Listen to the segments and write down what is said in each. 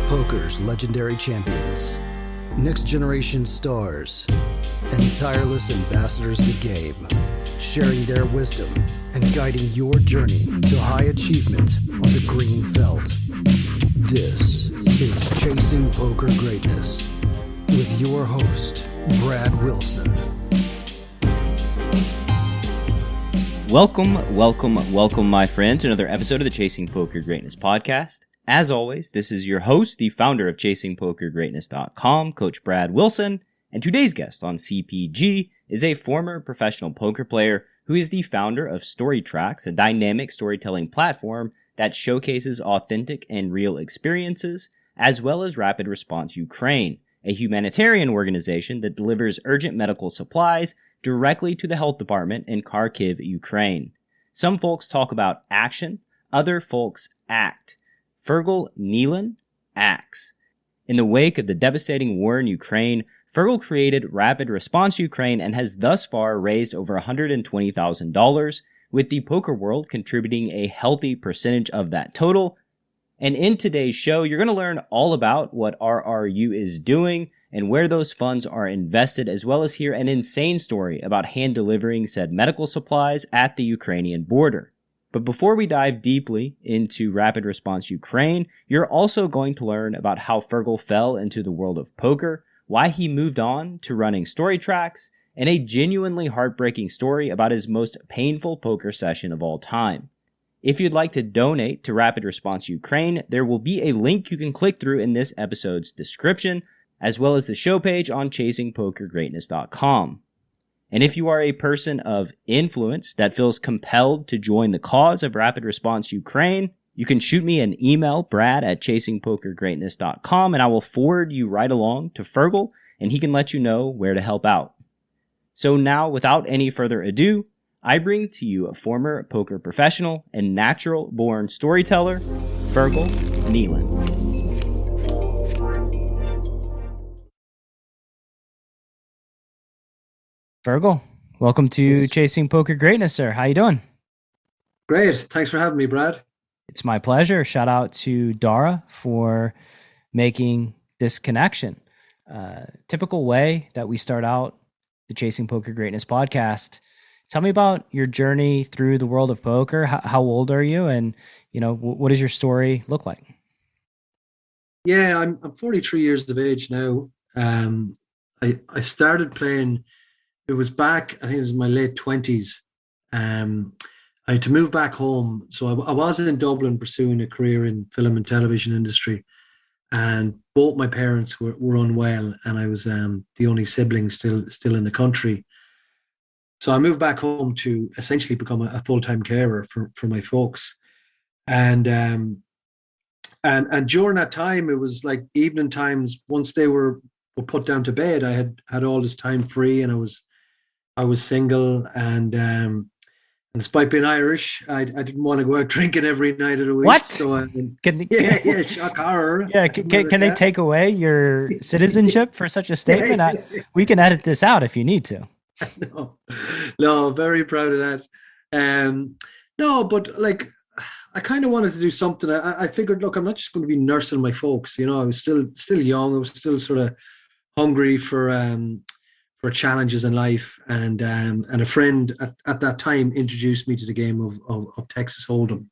Poker's legendary champions, next-generation stars, and tireless ambassadors of the game, sharing their wisdom and guiding your journey to high achievement on the green felt. This is Chasing Poker Greatness with your host, Brad Wilson. Welcome, my friend, to another episode of the Chasing Poker Greatness podcast. As always, this is your host, the founder of ChasingPokerGreatness.com, Coach Brad Wilson, and today's guest on CPG is a former professional poker player who is the founder of StoryTracks, a dynamic storytelling platform that showcases authentic and real experiences, as well as Rapid Response Ukraine, a humanitarian organization that delivers urgent medical supplies directly to the health department in Kharkiv, Ukraine. Some folks talk about action, other folks act. Fergal Nealon acts. In the wake of the devastating war in Ukraine, Fergal created Rapid Response Ukraine and has thus far raised over $120,000, with the poker world contributing a healthy percentage of that total. And in today's show, you're going to learn all about what RRU is doing and where those funds are invested, as well as hear an insane story about hand-delivering said medical supplies at the Ukrainian border. But before we dive deeply into Rapid Response Ukraine, you're also going to learn about how Fergal fell into the world of poker, why he moved on to running StoryTracks, and a genuinely heartbreaking story about his most painful poker session of all time. If you'd like to donate to Rapid Response Ukraine, there will be a link you can click through in this episode's description, as well as the show page on ChasingPokerGreatness.com. And if you are a person of influence that feels compelled to join the cause of Rapid Response Ukraine, you can shoot me an email, brad@ChasingPokerGreatness.com, and I will forward you right along to Fergal, and he can let you know where to help out. So now, without any further ado, I bring to you a former poker professional and natural-born storyteller, Fergal Nealon. Fergal, welcome to Chasing Poker Greatness, sir. How you doing? Great. Thanks for having me, Brad. It's my pleasure. Shout out to Dara for making this connection. Typical way that we start out the Chasing Poker Greatness podcast. Tell me about your journey through the world of poker. How old are you? And, what does your story look like? Yeah, I'm 43 years of age now. I started playing, it was back, I think it was in my late 20s. I had to move back home. So I was in Dublin pursuing a career in film and television industry. And both my parents were unwell, and I was the only sibling still in the country. So I moved back home to essentially become a full-time carer for my folks. And during that time, it was like evening times. Once they were put down to bed, I had all this time free, and I was single. And despite being Irish, I didn't want to go out drinking every night of the week. What? So shock horror. Yeah, can they take away your citizenship for such a statement? We can edit this out if you need to. No, very proud of that. No, but like, I kind of wanted to do something. I figured, look, I'm not just going to be nursing my folks. I was still young. I was still sort of hungry for challenges in life. And a friend at that time introduced me to the game of Texas Hold'em,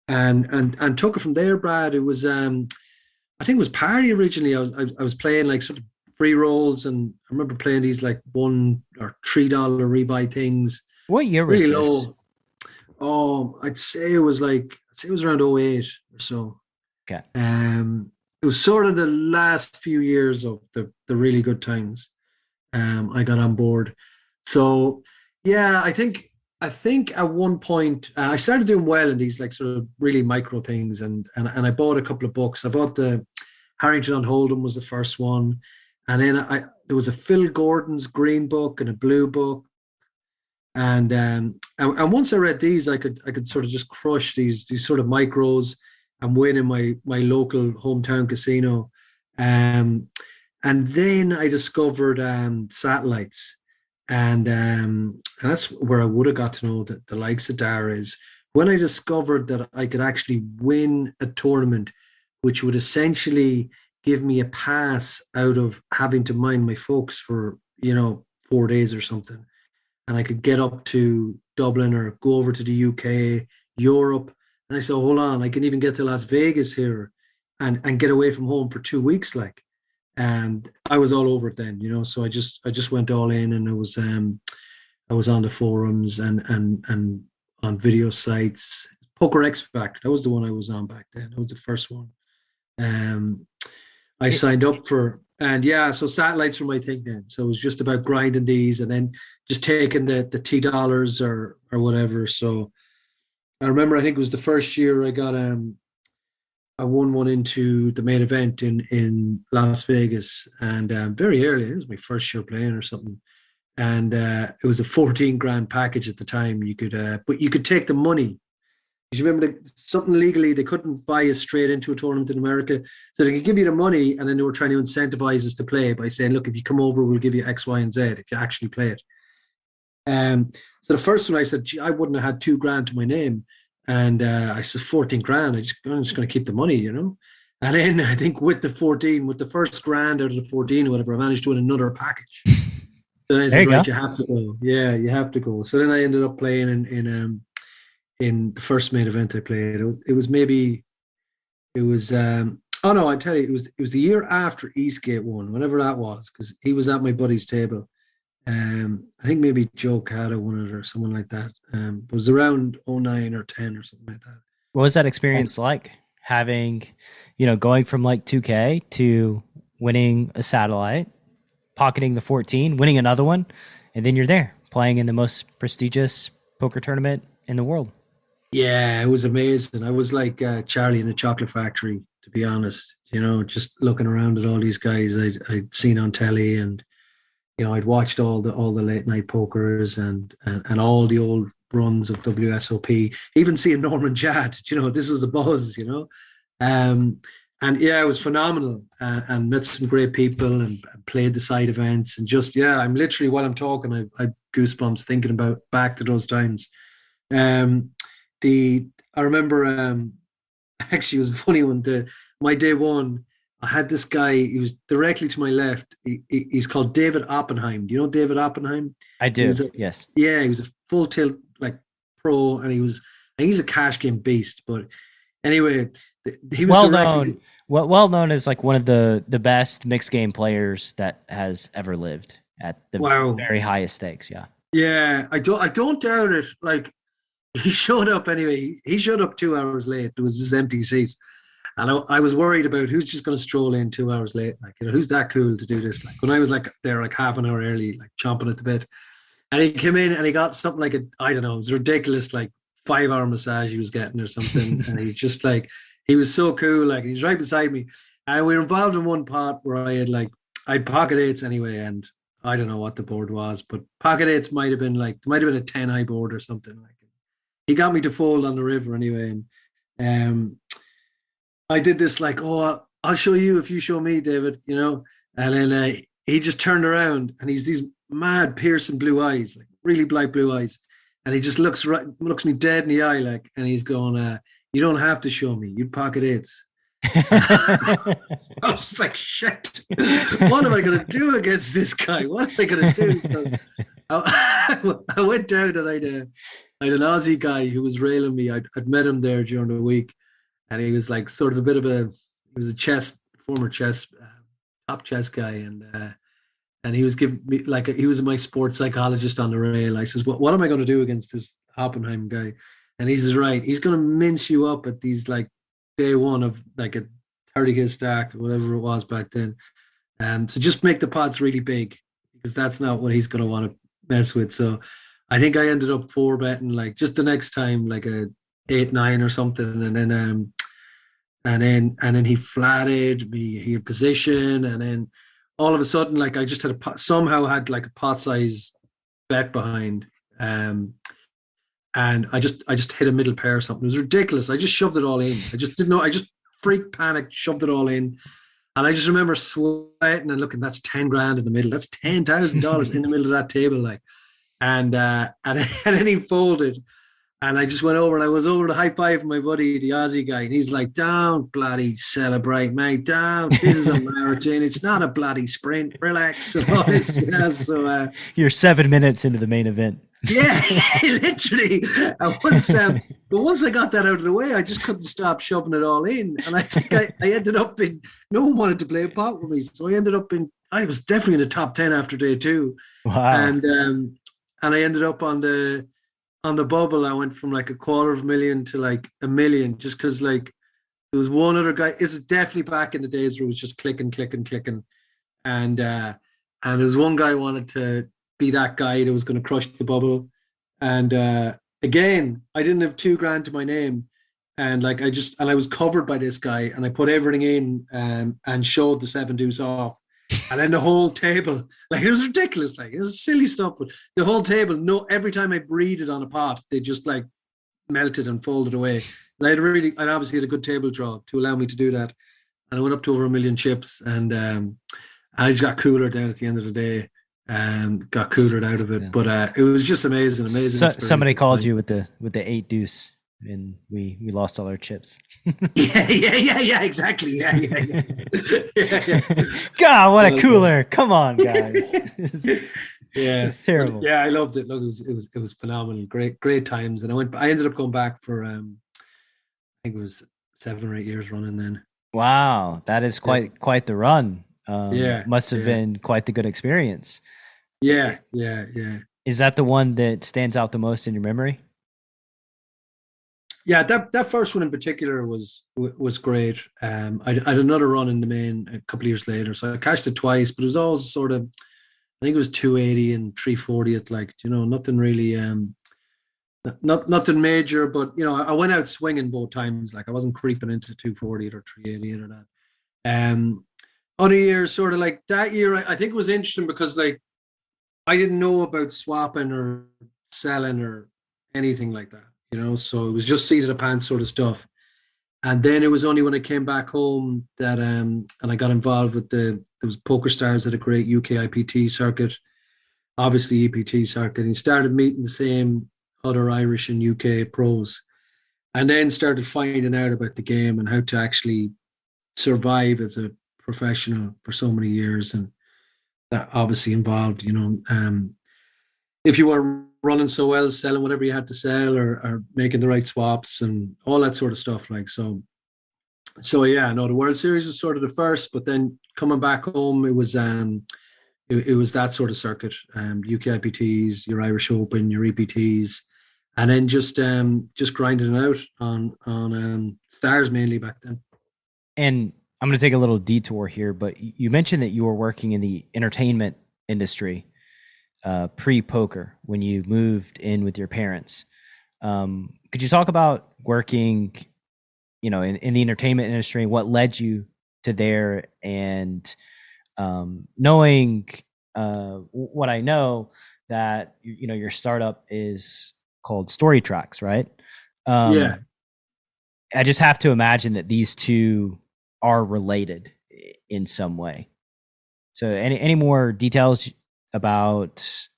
and took it from there, Brad. It was I think it was party originally. I was playing like sort of free rolls, and I remember playing these like $1 or $3 rebuy things. What year was really this? Low. Oh, I'd say it was around 2008 or so. Okay. It was sort of the last few years of the really good times. I got on board. So yeah, I think at one point I started doing well in these like sort of really micro things, and I bought a couple of books. I bought the Harrington on Hold'em was the first one. And then there was a Phil Gordon's green book and a blue book, and once I read these, I could sort of just crush these sort of micros and win in my local hometown casino, and then I discovered satellites, and that's where I would have got to know the likes of Dara is when I discovered that I could actually win a tournament which would essentially give me a pass out of having to mind my folks for 4 days or something, and I could get up to Dublin or go over to the UK, Europe. And I said, hold on, I can even get to Las Vegas here and get away from home for 2 weeks, like. And I was all over it then, So I just went all in, and I was on the forums and on video sites. Poker X Factor, that was the one I was on back then. That was the first one. I signed up for, and yeah, so satellites were my thing then. So it was just about grinding these and then just taking the $T or whatever. So I remember, I think it was the first year I won one into the main event in Las Vegas, and very early. It was my first year playing or something, and it was a 14 grand package at the time. You could, but you could take the money. You remember something legally they couldn't buy us straight into a tournament in America, so they could give you the money, and then they were trying to incentivize us to play by saying, "Look, if you come over, we'll give you X, Y, and Z if you actually play it." So the first one I said, "Gee, I wouldn't have had 2 grand to my name." And I said, 14 grand, I'm just going to keep the money, And then I think with the first grand out of the 14 or whatever, I managed to win another package. So then I said, right, you have to go. Yeah, you have to go. So then I ended up playing in the first main event I played. It was oh no, I tell you, it was the year after Eastgate won, whenever that was, because he was at my buddy's table. I think maybe Joe Cata won it or someone like that. It was around 09 or 10 or something like that. What was that experience like, having, going from like 2K to winning a satellite, pocketing the 14, winning another one, and then you're there playing in the most prestigious poker tournament in the world? Yeah, it was amazing. I was like Charlie in the Chocolate Factory, to be honest. Just looking around at all these guys I'd seen on telly, and I'd watched all the late night pokers and all the old runs of WSOP. Even seeing Norman Jad, this is the buzz, and yeah, it was phenomenal. And met some great people and played the side events, and just I'm literally, while I'm talking, I've goosebumps thinking about back to those times. I remember actually, it was a funny one. My day one, I had this guy. He was directly to my left. He's called David Oppenheim. Do you know David Oppenheim? I do. Yes. Yeah, he was a full tilt like pro, and he's a cash game beast. But anyway, he was well known as like one of the best mixed game players that has ever lived at the very highest stakes. Yeah. Yeah, I don't doubt it. Like, he showed up anyway. He showed up 2 hours late. There was this empty seat. And I was worried about who's just going to stroll in 2 hours late. Like, who's that cool to do this? Like, when I was like there like half an hour early, like chomping at the bit. And he came in and he got something like I don't know, it was ridiculous, like 5-hour massage he was getting or something. And he just like, he was so cool. Like, he's right beside me. And we were involved in one pot where I'd pocket eights anyway. And I don't know what the board was, but pocket eights might have been a 10-high board or something. Like, he got me to fold on the river anyway. And, I did this like, oh, I'll show you if you show me, David, And then he just turned around, and he's these mad piercing blue eyes, like really bright blue eyes. And he just looks me dead in the eye, like, and he's going, you don't have to show me. You pocket eights. I was like, shit, what am I going to do against this guy? What am I going to do? So I went down, and I had an Aussie guy who was railing me. I'd met him there during the week. And he was like sort of he was a former top chess guy. And he was giving me he was my sports psychologist on the rail. I says, what am I going to do against this Oppenheim guy? And he says, right, he's going to mince you up at these like day one of like a 30K stack or whatever it was back then. So just make the pots really big, because that's not what he's going to want to mess with. So I think I ended up 4-betting like just the next time, like a 8-9 or something, and then he flatted me. He had position, and then all of a sudden, like, I just somehow had like a pot size bet behind, and I just hit a middle pair or something. It was ridiculous. I just shoved it all in. I just didn't know. I just freak panicked, shoved it all in, and I just remember sweating and looking. That's 10 grand in the middle. That's $10,000 in the middle of that table, like, and then he folded. And I just went over and I was over to high five my buddy, the Aussie guy. And he's like, don't bloody celebrate, mate. Don't. This is a marathon. It's not a bloody sprint. Relax. And all this, so you're 7 minutes into the main event. Yeah, literally. But once I got that out of the way, I just couldn't stop shoving it all in. And I think I ended up no one wanted to play a pot with me. So I was definitely in the top 10 after day 2. Wow. And I ended up on the bubble. I went from like 250,000 to like 1 million, just because like there was one other guy. It's definitely back in the days where it was just clicking. And there was one guy who wanted to be that guy that was going to crush the bubble. And again, I didn't have $2,000 to my name. And like I was covered by this guy, and I put everything in and showed the 7 deuce off. And then the whole table, like, it was ridiculous, like, it was silly stuff, but the whole table, every time I breathed on a pot, they just like melted and folded away. I'd obviously had a good table draw to allow me to do that. And I went up to over 1 million chips, and I just got cooler down at the end of the day. Got coolered out of it, but it was just amazing. Somebody called you with the 8 deuce, and we lost all our chips. yeah, exactly. Yeah. God, what a cooler! Come on, guys. It's terrible. Yeah, I loved it. Look, it was phenomenal. Great times. And I ended up going back for I think it was 7 or 8 years running then. Wow, that is quite the run. Must have been quite the good experience. Yeah. Is that the one that stands out the most in your memory? Yeah, that first one in particular was great. I had another run in the main a couple of years later, so I cashed it twice, but it was always sort of, I think it was 280 and 340 at, like, nothing really, nothing major, but I went out swinging both times. Like, I wasn't creeping into 240 or 380 or that. Other years, sort of like that year, I think it was interesting because, like, I didn't know about swapping or selling or anything like that. So it was just seat of the pants sort of stuff. And then it was only when I came back home that and I got involved with there was Poker Stars at a great UK IPT circuit, obviously EPT circuit, and started meeting the same other Irish and UK pros, and then started finding out about the game and how to actually survive as a professional for so many years. And that obviously involved, if you were running so well, selling whatever you had to sell, or making the right swaps and all that sort of stuff. Like, so yeah, no, the World Series was sort of the first, but then coming back home, it was that sort of circuit, UK IPTs, your Irish Open, your EPTs, and then just grinding it out on stars mainly back then. And I'm going to take a little detour here, but you mentioned that you were working in the entertainment industry pre-poker when you moved in with your parents. Could you talk about working, in the entertainment industry, what led you to there, and knowing what I know, that your startup is called StoryTracks, right? Yeah. I just have to imagine that these two are related in some way. So any more details about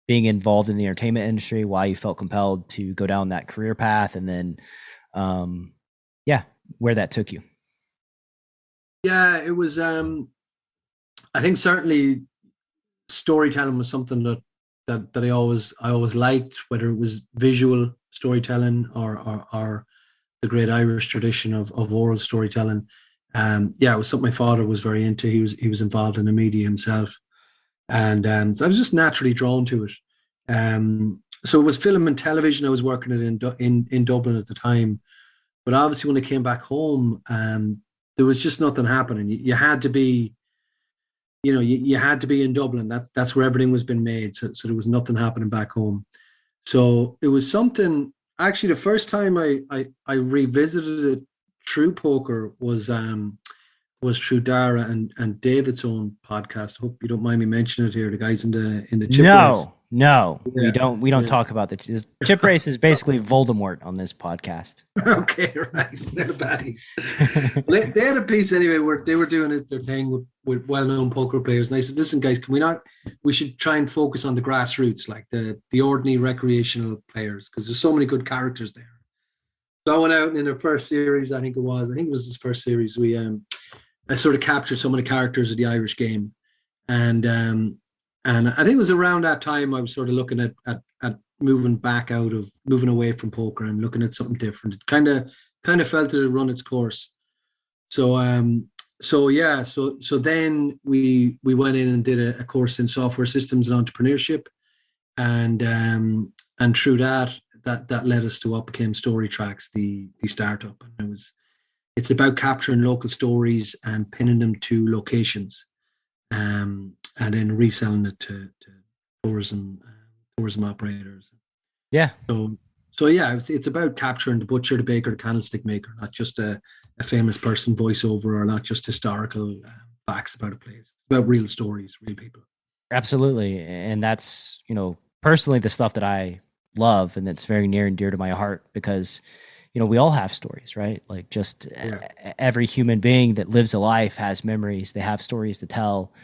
being involved in the entertainment industry, why you felt compelled to go down that career path, and then where that took you? Yeah, it was I think certainly storytelling was something that I always liked, whether it was visual storytelling or the great Irish tradition of oral storytelling. It was something my father was very into. He was involved in the media himself. And so I was just naturally drawn to it. So it was film and television I was working at in Dublin at the time. But obviously when I came back home, there was just nothing happening. You had to be, you had to be in Dublin. That's where everything was being made. So there was nothing happening back home. So it was something, actually the first time I revisited it through poker was through Dara and David's own podcast. I hope you don't mind me mentioning it here. The guys in the chip race. No, we don't talk about the chip race. Is basically Voldemort on this podcast. Okay, right. They're baddies. They had a piece anyway where they were doing their thing with well-known poker players, and I said, "Listen, guys, we should try and focus on the grassroots, like the ordinary recreational players, because there's so many good characters there." So I went out, and in the first series, I think it was his first series, I sort of captured some of the characters of the Irish game, and I think it was around that time I was sort of looking at moving away from poker and looking at something different. It kind of felt it had run its course. So then we went in and did a course in software systems and entrepreneurship, and through that led us to what became StoryTracks, the startup. And it's about capturing local stories and pinning them to locations, and then reselling it to tourism operators. Yeah. So yeah, it's about capturing the butcher, the baker, the candlestick maker, not just a famous person voiceover, or not just historical facts about a place. It's about real stories, real people. Absolutely. And that's, personally the stuff that I love, and that's very near and dear to my heart, because, we all have stories, right? Like just every human being that lives a life has memories. They have stories to tell.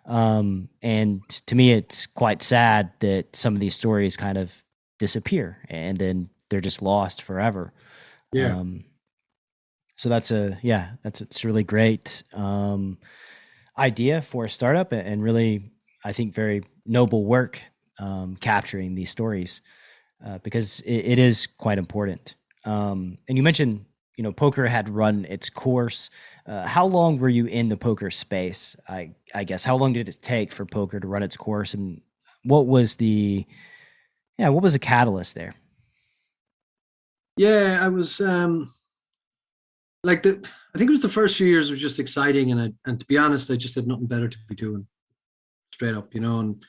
And to me, it's quite sad that some of these stories kind of disappear and then they're just lost forever. Yeah. So it's really great idea for a startup, and really, I think, very noble work capturing these stories, because it is quite important. And you mentioned, poker had run its course. How long were you in the poker space? I guess, how long did it take for poker to run its course, and what was the catalyst there? Yeah, I was I think it was the first few years was just exciting, and to be honest, I just had nothing better to be doing, straight up, and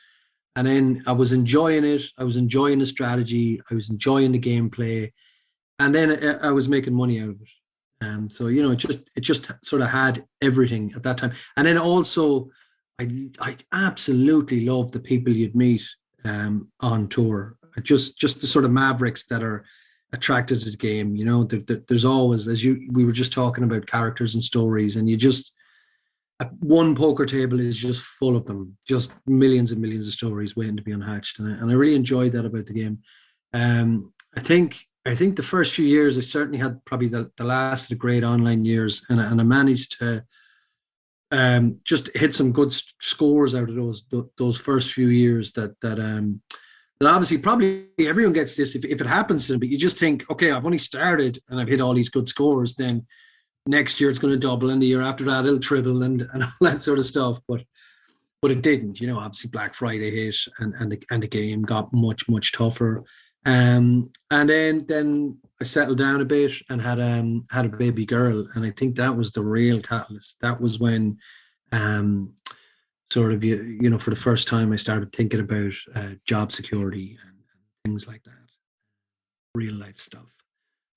then I was enjoying it. I was enjoying the strategy. I was enjoying the gameplay, and then I was making money out of it. So it just sort of had everything at that time. And then also, I absolutely love the people you'd meet on tour. Just the sort of mavericks that are attracted to the game. There's always, we were just talking about, characters and stories, and one poker table is just full of them, just millions and millions of stories waiting to be unhatched. And I really enjoyed that about the game. I think the first few years, I certainly had probably the last of the great online years, and I managed to just hit some good scores out of those first few years. That obviously probably everyone gets this if it happens to them, but you just think, okay, I've only started and I've hit all these good scores, then next year it's going to double, and the year after that it'll triple, and all that sort of stuff. But it didn't. Obviously Black Friday hit, and the game got much tougher. And then I settled down a bit and had a baby girl, and I think that was the real catalyst. That was when sort of for the first time I started thinking about job security and things like that, real life stuff.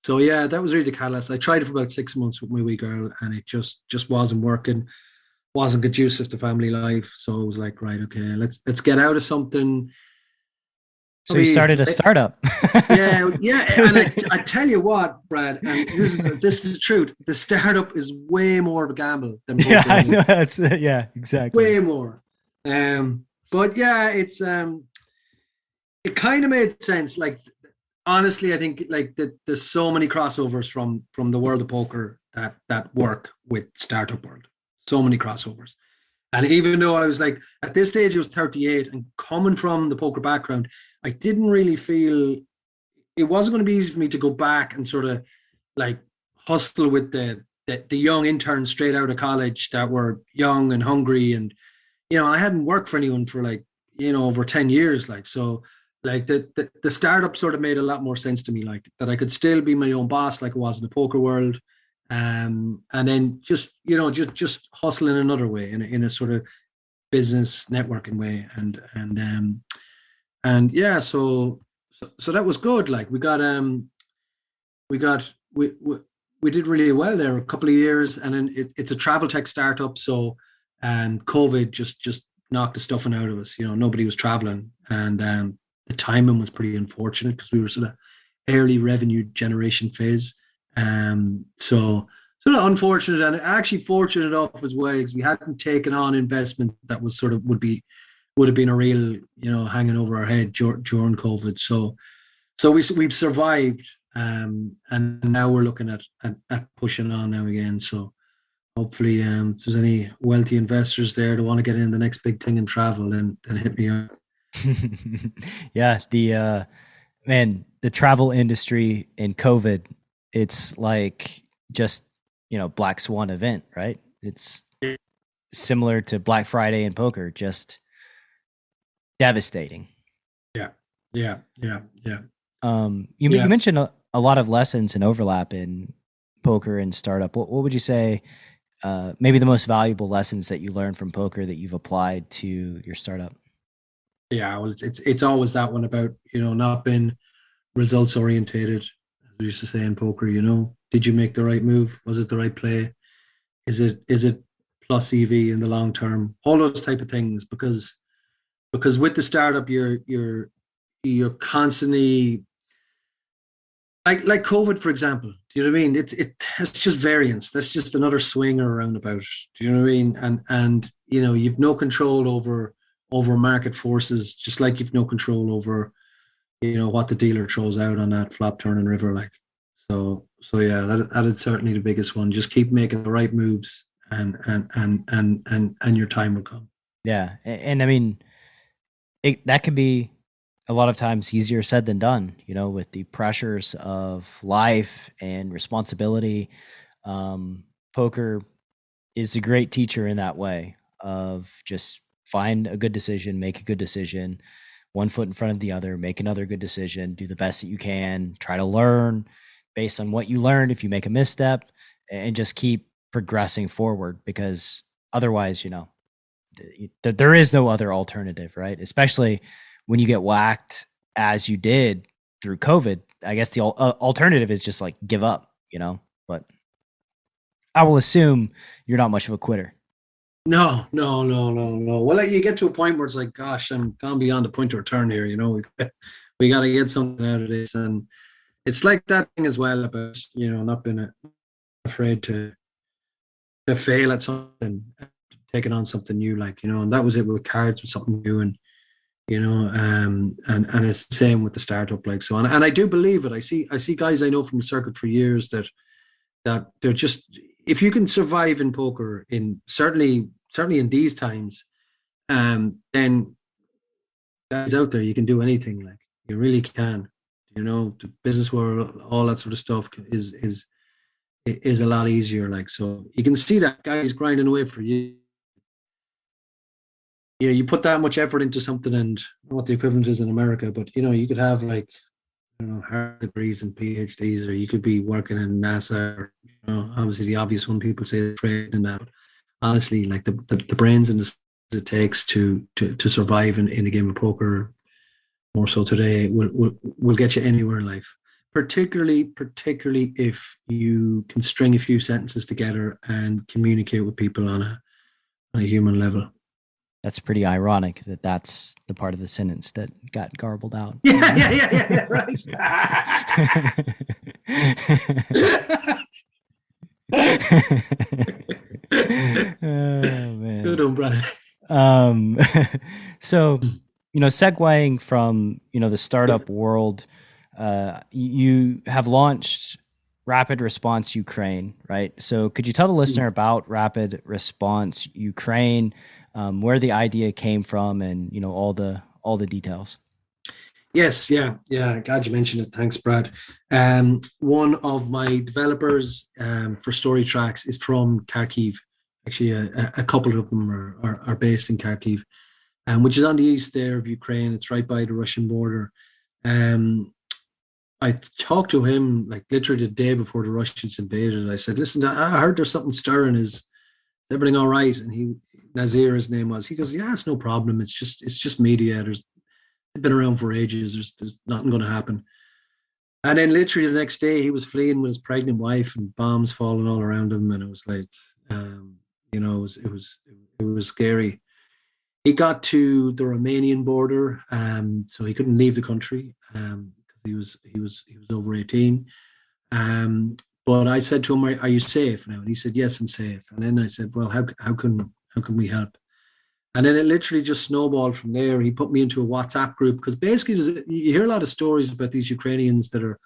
So yeah, that was really the catalyst. I tried it for about 6 months with my wee girl, and it just wasn't working, wasn't conducive to family life. So I was like, right, okay, let's get out of something. So you started a startup. Yeah. And I tell you what, Brad, and this is the truth. The startup is way more of a gamble than poker. Yeah, I know. That's exactly. Way more. But yeah, it's it kind of made sense. Like, honestly, I think like there's so many crossovers from the world of poker that work with startup world. So many crossovers. And even though I was like, at this stage, I was 38, and coming from the poker background, I didn't really feel it wasn't going to be easy for me to go back and sort of like hustle with the young interns straight out of college that were young and hungry. And, I hadn't worked for anyone for like, over 10 years. Like, so like the startup sort of made a lot more sense to me, like that I could still be my own boss, like I was in the poker world. And then just hustle in another way, in a sort of business networking way, and yeah, so that was good. Like we did really well there a couple of years, and then it's a travel tech startup, so COVID just knocked the stuffing out of us. Nobody was traveling, and the timing was pretty unfortunate because we were sort of early revenue generation phase. So sort of unfortunate and actually fortunate enough as well, because we hadn't taken on investment that was sort of would have been a real, hanging over our head during COVID. So we've survived, and now we're looking at pushing on now again. So hopefully, if there's any wealthy investors there that want to get in the next big thing in travel, then hit me up. Yeah, the travel industry in COVID, it's like just, Black Swan event, right? It's similar to Black Friday in poker, just devastating. Yeah. You mentioned a lot of lessons and overlap in poker and startup. What would you say, maybe the most valuable lessons that you learned from poker that you've applied to your startup? Yeah, well, it's always that one about, not being results orientated, as we used to say in poker. Did you make the right move? Was it the right play? Is it plus EV in the long term? All those type of things, because with the startup, you're constantly, like COVID, for example. Do you know what I mean? It's just variance. That's just another swing or roundabout. Do you know what I mean? And you've no control over market forces, just like you've no control over what the dealer throws out on that flop turn and river. Like, yeah, that is certainly the biggest one. Just keep making the right moves, and your time will come. Yeah, and I mean, that can be a lot of times easier said than done, with the pressures of life and responsibility. Poker is a great teacher in that way of just find a good decision, make a good decision, one foot in front of the other, make another good decision, do the best that you can, try to learn based on what you learned if you make a misstep, and just keep progressing forward, because otherwise, there is no other alternative, right? Especially when you get whacked as you did through COVID. I guess the alternative is just like give up, but I will assume you're not much of a quitter. No. Well, you get to a point where it's like, gosh, I'm gone beyond the point of return here. We got to get something out of this, and it's like that thing as well about not being afraid to fail at something, taking on something new, and that was it with cards, with something new, and and it's the same with the startup, like so. And I do believe it. I see guys I know from the circuit for years that they're just, if you can survive in poker, in certainly in these times, then guys out there, you can do anything. Like, you really can. The business world, all that sort of stuff is a lot easier. Like, so you can see that guys grinding away for you. You put that much effort into something, and what the equivalent is in America, but you could have, like, hard degrees and PhDs, or you could be working in NASA, or, obviously the obvious one people say trade and that. Honestly, like the brains and the it takes to survive in a game of poker, more so today, will get you anywhere in life. Particularly if you can string a few sentences together and communicate with people on a human level. That's pretty ironic that that's the part of the sentence that got garbled out. Yeah, right. Oh, man. Good on, brother. So, segueing from, the startup world, you have launched Rapid Response Ukraine, right? So could you tell the listener about Rapid Response Ukraine, where the idea came from, and, all the details? Yes, yeah. Glad you mentioned it. Thanks, Brad. One of my developers for StoryTracks is from Kharkiv. Actually, a couple of them are based in Kharkiv, which is on the east there of Ukraine. It's right by the Russian border. I talked to him like literally the day before the Russians invaded. I said, "Listen, I heard there's something stirring. Is everything all right?" And Nazir, his name was. He goes, "Yeah, it's no problem. It's just media. They've been around for ages. There's nothing going to happen." And then literally the next day, he was fleeing with his pregnant wife, and bombs falling all around him, and it was like, it was scary. He got to the Romanian border, so he couldn't leave the country, because he was over 18. But I said to him, "Are you safe now?" And he said, "Yes, I'm safe." And then I said, "Well, how can we help?" And then it literally just snowballed from there. He put me into a WhatsApp group because basically you hear a lot of stories about these Ukrainians that are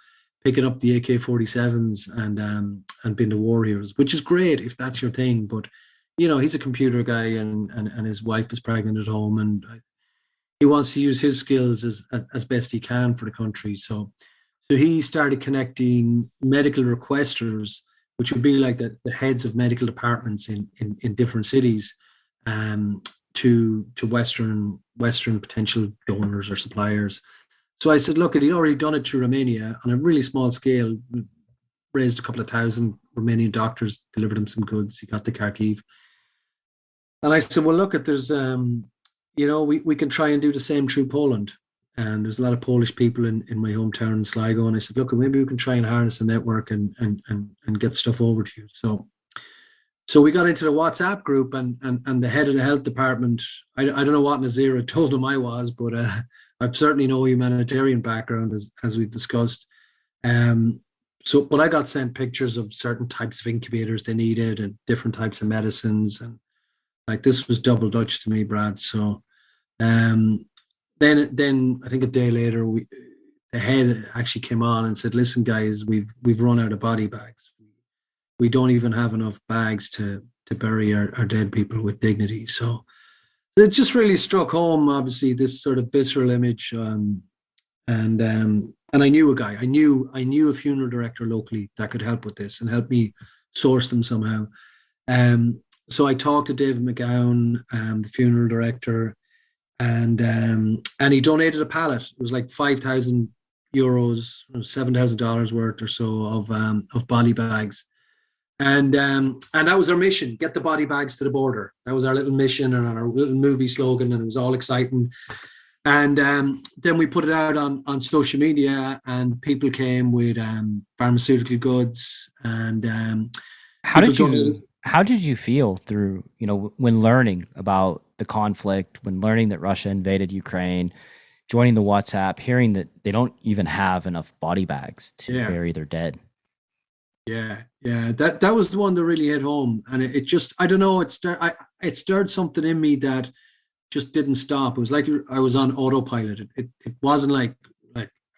picking up the AK-47s and being the war heroes, which is great if that's your thing. But he's a computer guy, and his wife is pregnant at home, and he wants to use his skills as best he can for the country. So he started connecting medical requesters, which would be like the heads of medical departments in different cities, um, to Western potential donors or suppliers. So I said, look, he'd already done it through Romania on a really small scale, raised a couple of thousand Romanian doctors, delivered him some goods. He got to Kharkiv. And I said, well, look, if there's, we can try and do the same through Poland. And there's a lot of Polish people in my hometown in Sligo. And I said, look, maybe we can try and harness the network and get stuff over to you. So we got into the WhatsApp group, and the head of the health department, I don't know what Nazira told him I was, but I've certainly no humanitarian background, as we've discussed. But I got sent pictures of certain types of incubators they needed and different types of medicines. And like, this was double Dutch to me, Brad. So then I think a day later, the head actually came on and said, listen, guys, we've run out of body bags. We don't even have enough bags to bury our dead people with dignity. So it just really struck home, obviously, this sort of visceral image. And I knew a guy. I knew a funeral director locally that could help with this and help me source them somehow. So I talked to David McGowan, the funeral director, and he donated a pallet. It was like 5,000 euros, $7,000 worth or so of body bags. And that was our mission: get the body bags to the border. That was our little mission and our little movie slogan, and it was all exciting. And then we put it out on social media, and people came with pharmaceutical goods. And how did you feel through, when learning about the conflict, when learning that Russia invaded Ukraine, joining the WhatsApp, hearing that they don't even have enough body bags to bury their dead? Yeah, that was the one that really hit home, and it just, I don't know, it stirred something in me that just didn't stop. It was like I was on autopilot. It wasn't like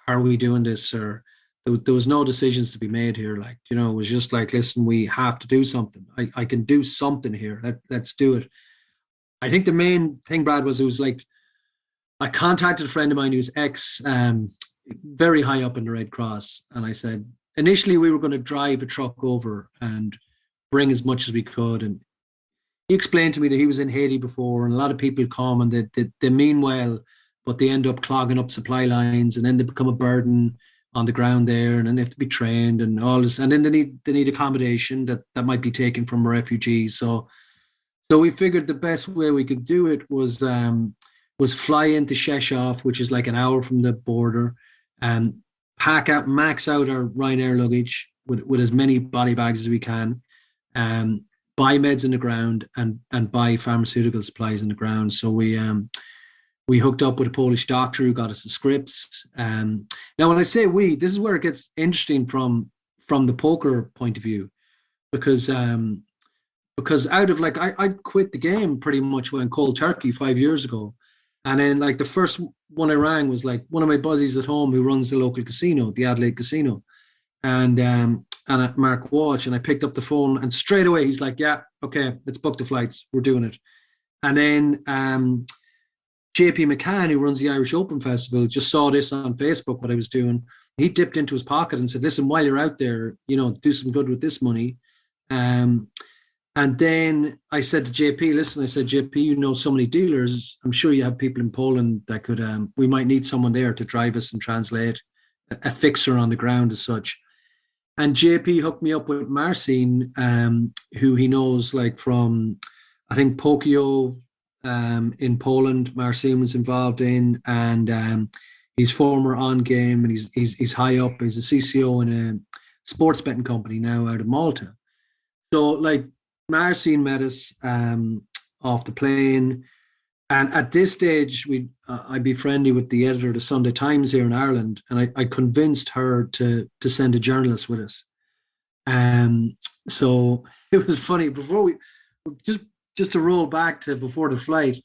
are we doing this, or there was no decisions to be made here. It was just like, listen, we have to do something. I can do something here. Let's do it. I think the main thing, Brad, was it was like I contacted a friend of mine who's very high up in the Red Cross, and I said, initially we were going to drive a truck over and bring as much as we could. And he explained to me that he was in Haiti before, and a lot of people come and they mean well, but they end up clogging up supply lines, and then they become a burden on the ground there, and then they have to be trained and all this. And then they need accommodation that might be taken from refugees. So we figured the best way we could do it was fly into Sheshov, which is like an hour from the border, and max out our Ryanair luggage with as many body bags as we can, buy meds in the ground and buy pharmaceutical supplies in the ground. So we hooked up with a Polish doctor who got us the scripts. Now, when I say we, this is where it gets interesting from the poker point of view, because out of I quit the game pretty much when cold turkey 5 years ago. And then the first one I rang was one of my buddies at home who runs the local casino, the Adelaide Casino, and Mark Walsh. And I picked up the phone, and straight away he's like, yeah, okay, let's book the flights. We're doing it. And then JP McCann, who runs the Irish Open Festival, just saw this on Facebook, what I was doing. He dipped into his pocket and said, listen, while you're out there, do some good with this money. And then I said to JP, listen, I said, JP, you know so many dealers. I'm sure you have people in Poland that could, we might need someone there to drive us and translate, a fixer on the ground as such. And JP hooked me up with Marcin, who he knows from, I think, Pokio in Poland, Marcin was involved in. And he's former On Game, and he's high up. He's a CCO in a sports betting company now out of Malta. So Marcin met us off the plane, and at this stage, I'd be friendly with the editor of the Sunday Times here in Ireland, and I convinced her to send a journalist with us. So it was funny before we just to roll back to before the flight.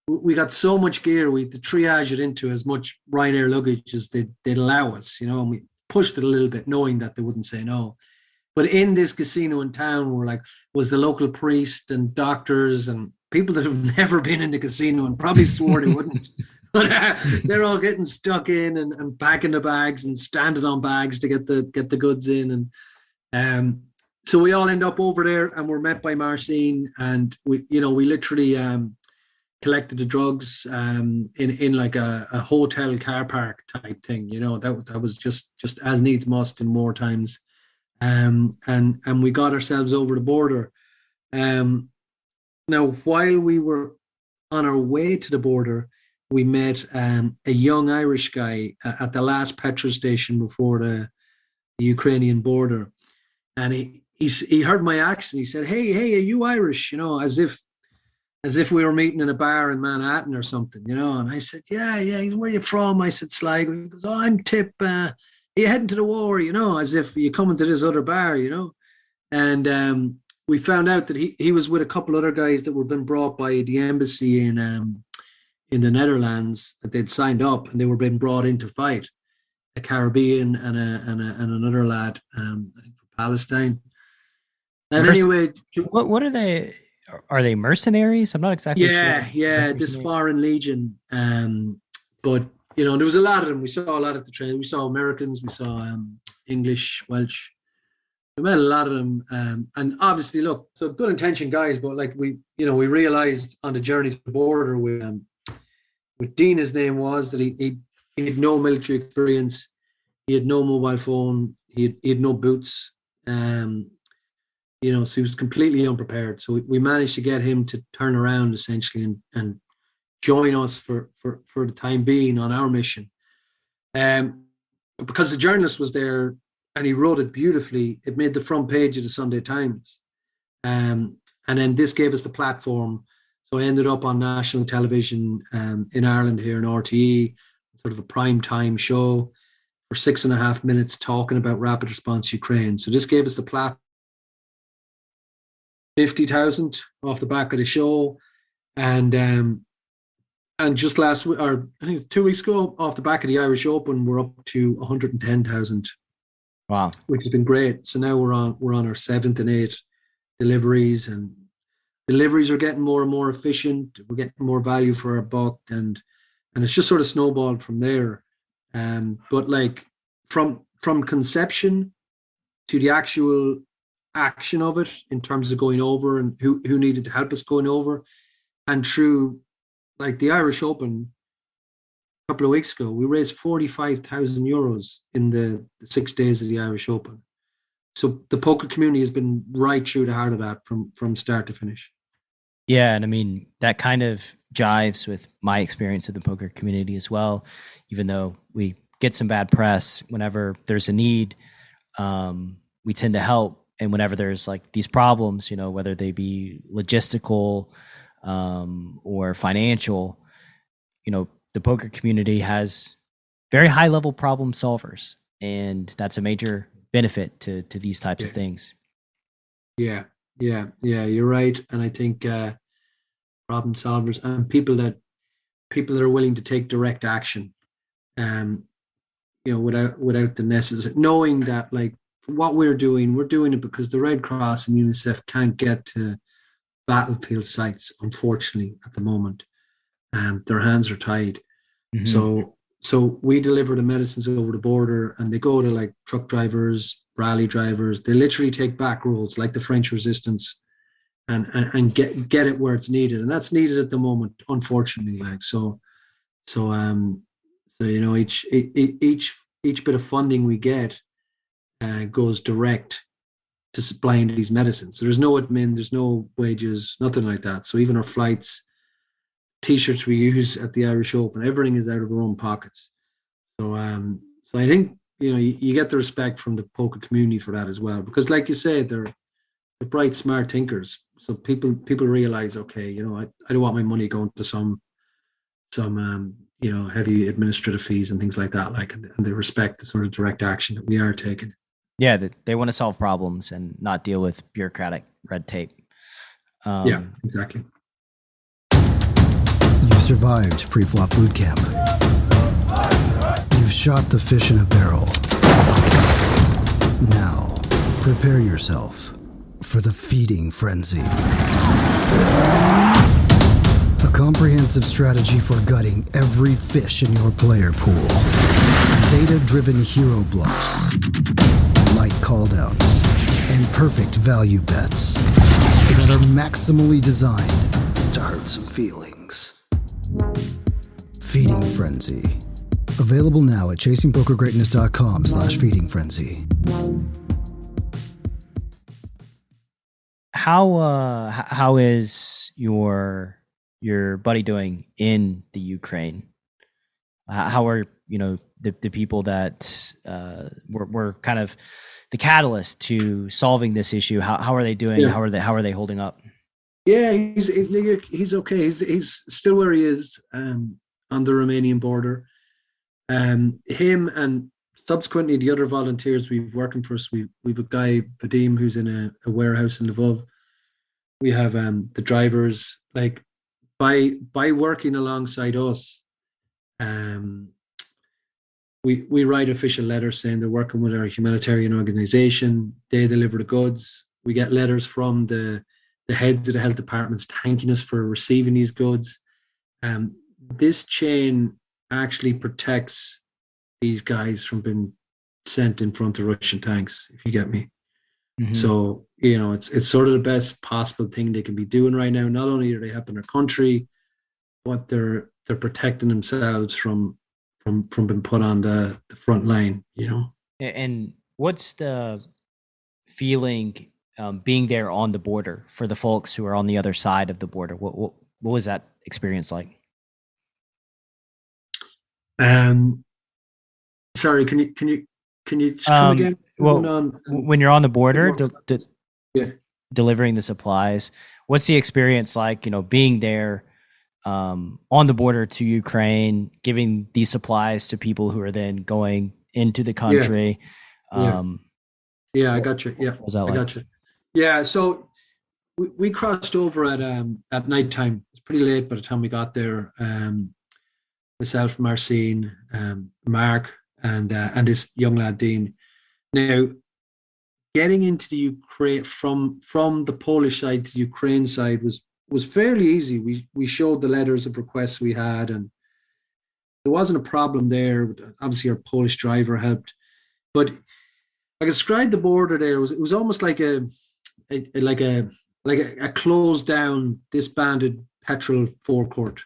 We got so much gear, we had to triage it into as much Ryanair luggage as they'd allow us, and we pushed it a little bit, knowing that they wouldn't say no. But in this casino in town was the local priest and doctors and people that have never been in the casino and probably swore they wouldn't. But they're all getting stuck in and packing the bags and standing on bags to get the goods in. And so we all end up over there and we're met by Marcin, and we literally collected the drugs in like a hotel car park type thing. That was just as needs must in war times. And we got ourselves over the border. Now, while we were on our way to the border, we met a young Irish guy at the last petrol station before the Ukrainian border, and he heard my accent. He said, "Hey, are you Irish?" As if we were meeting in a bar in Manhattan or something, And I said, "Yeah." Where are you from? I said, "Sligo." He goes, "Oh, I'm Tip. Are you heading to the war?" As if you come into this other bar, And we found out that he was with a couple other guys that were been brought by the embassy in the Netherlands, that they'd signed up, and they were being brought in to fight. A Caribbean and another lad, I think from Palestine. And anyway, what are they? Are they mercenaries? I'm not exactly sure. Yeah, this Foreign Legion. But there was a lot of them. We saw a lot at the train. We saw Americans. We saw English, Welsh. We met a lot of them, and obviously, look, so good intentioned guys. But like we realized on the journey to the border with Dean, his name was, that he had no military experience. He had no mobile phone. He had no boots. So he was completely unprepared. So we managed to get him to turn around essentially and join us for the time being on our mission. Because the journalist was there and he wrote it beautifully, it made the front page of the Sunday Times. And then this gave us the platform. So I ended up on national television in Ireland here in RTE, sort of a prime time show for 6.5 minutes talking about rapid response Ukraine. So this gave us the platform. 50,000 off the back of the show, and just last week, or I think 2 weeks ago, off the back of the Irish Open, we're up to 110,000. Wow, which has been great. So now we're on our 7th and 8th deliveries, and deliveries are getting more and more efficient. We're getting more value for our buck, and it's just sort of snowballed from there. But like from conception to the actual action of it, in terms of going over and who needed to help us going over, and through like the Irish Open a couple of weeks ago, we raised 45,000 euros in the 6 days of the Irish Open. So the poker community has been right through the heart of that from start to finish. Yeah, and I mean that kind of jives with my experience of the poker community as well. Even though we get some bad press whenever there's a need, we tend to help. And whenever there's like these problems, whether they be logistical or financial, the poker community has very high level problem solvers, and that's a major benefit to these types of things. Yeah, you're right. And I think problem solvers and people that are willing to take direct action, without the necessary, knowing that like what we're doing it because the Red Cross and UNICEF can't get to battlefield sites, unfortunately, at the moment. Their hands are tied. Mm-hmm. So we deliver the medicines over the border, and they go to like truck drivers, rally drivers. They literally take back roads like the French Resistance and get it where it's needed. And that's needed at the moment, unfortunately. Like each bit of funding we get goes direct to supplying these medicines. So there's no admin, there's no wages, nothing like that. So even our flights, T-shirts we use at the Irish Open, everything is out of our own pockets. So I think you get the respect from the poker community for that as well, because like you say, they're bright, smart thinkers. So people realize, okay, I don't want my money going to some heavy administrative fees and things like that. Like, and they respect the sort of direct action that we are taking. Yeah, they want to solve problems and not deal with bureaucratic red tape. Yeah, exactly. You've survived pre-flop boot camp. You've shot the fish in a barrel. Now, prepare yourself for the feeding frenzy. A comprehensive strategy for gutting every fish in your player pool. Data-driven hero bluffs, light calldowns, and perfect value bets that are maximally designed to hurt some feelings. Feeding Frenzy. Available now at chasingpokergreatness.com/feeding frenzy. How is your buddy doing in the Ukraine? How are the people that were kind of the catalyst to solving this issue? How are they doing? Yeah. How are they holding up? Yeah, he's okay. He's still where he is on the Romanian border. Him and subsequently the other volunteers we've working for us. We've a guy Vadim who's in a warehouse in Lvov. We have the drivers. Like by working alongside us, we write official letters saying they're working with our humanitarian organization. They deliver the goods. We get letters from the heads of the health departments thanking us for receiving these goods. This chain actually protects these guys from being sent in front of Russian tanks, if you get me. Mm-hmm. So, it's sort of the best possible thing they can be doing right now. Not only are they helping their country, but they're protecting themselves from being put on the front line, And what's the feeling being there on the border for the folks who are on the other side of the border? What was that experience like? Sorry, can you just come again? Well, when you're on the border, delivering the supplies, what's the experience like? Being there on the border to Ukraine, giving these supplies to people who are then going into the country. I got you. Yeah, I got you. Yeah, so we crossed over at nighttime. It's pretty late by the time we got there. Myself, Marcin, Mark, and this young lad Dean. Now, getting into the Ukraine from the Polish side to the Ukraine side was fairly easy. We showed the letters of requests we had, and there wasn't a problem there. Obviously, our Polish driver helped, but I described the border there. It was almost like a closed down, disbanded petrol forecourt,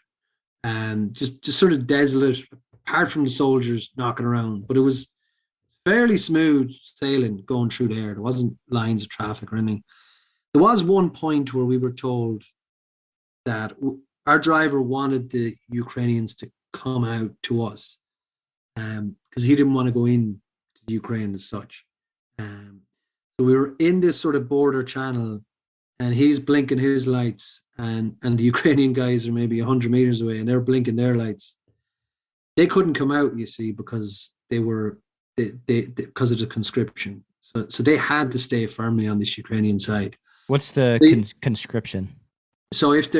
and just sort of desolate, apart from the soldiers knocking around. But it was fairly smooth sailing going through there. There wasn't lines of traffic or anything. There was one point where we were told that our driver wanted the Ukrainians to come out to us because he didn't want to go in to the Ukraine as such. So we were in this sort of border channel, and he's blinking his lights, and the Ukrainian guys are maybe 100 meters away, and they're blinking their lights. They couldn't come out, you see, because because of the conscription. So they had to stay firmly on this Ukrainian side. What's the conscription? So if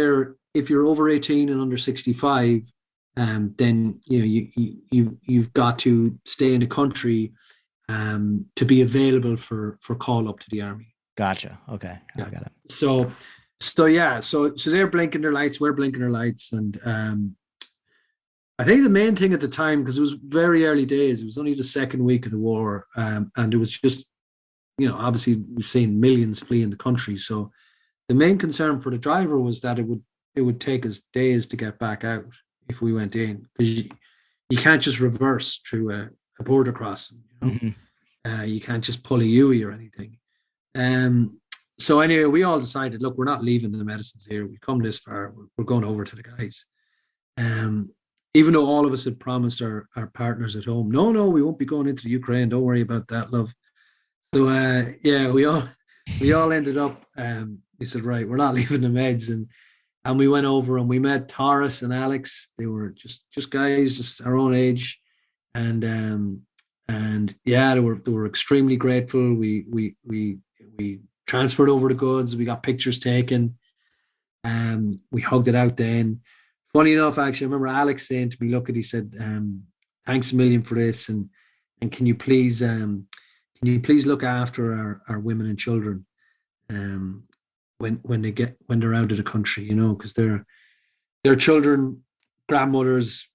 you're over 18 and under 65, then you've got to stay in the country to be available for call up to the army. Gotcha. Okay, yeah. I got it. So they're blinking their lights, we're blinking our lights, and I think the main thing at the time, because it was very early days, it was only the second week of the war, and it was just, obviously we've seen millions fleeing the country. So the main concern for the driver was that it would take us days to get back out if we went in, because you can't just reverse through a border crossing. Mm-hmm. You can't just pull a UE or anything. So anyway, we all decided, look, we're not leaving the medicines here. We've come this far. We're going over to the guys. Even though all of us had promised our partners at home, no, we won't be going into the Ukraine. Don't worry about that, love. So we all ended up. We said, right, we're not leaving the meds, and we went over and we met Taurus and Alex. They were just guys, just our own age, and And yeah, they were extremely grateful. We transferred over the goods. We got pictures taken. We hugged it out then. Funny enough, actually, I remember Alex saying to me, "Look," he said, "Thanks a million for this, and can you please look after our women and children um, when they're out of the country, you know, because their children, grandmothers,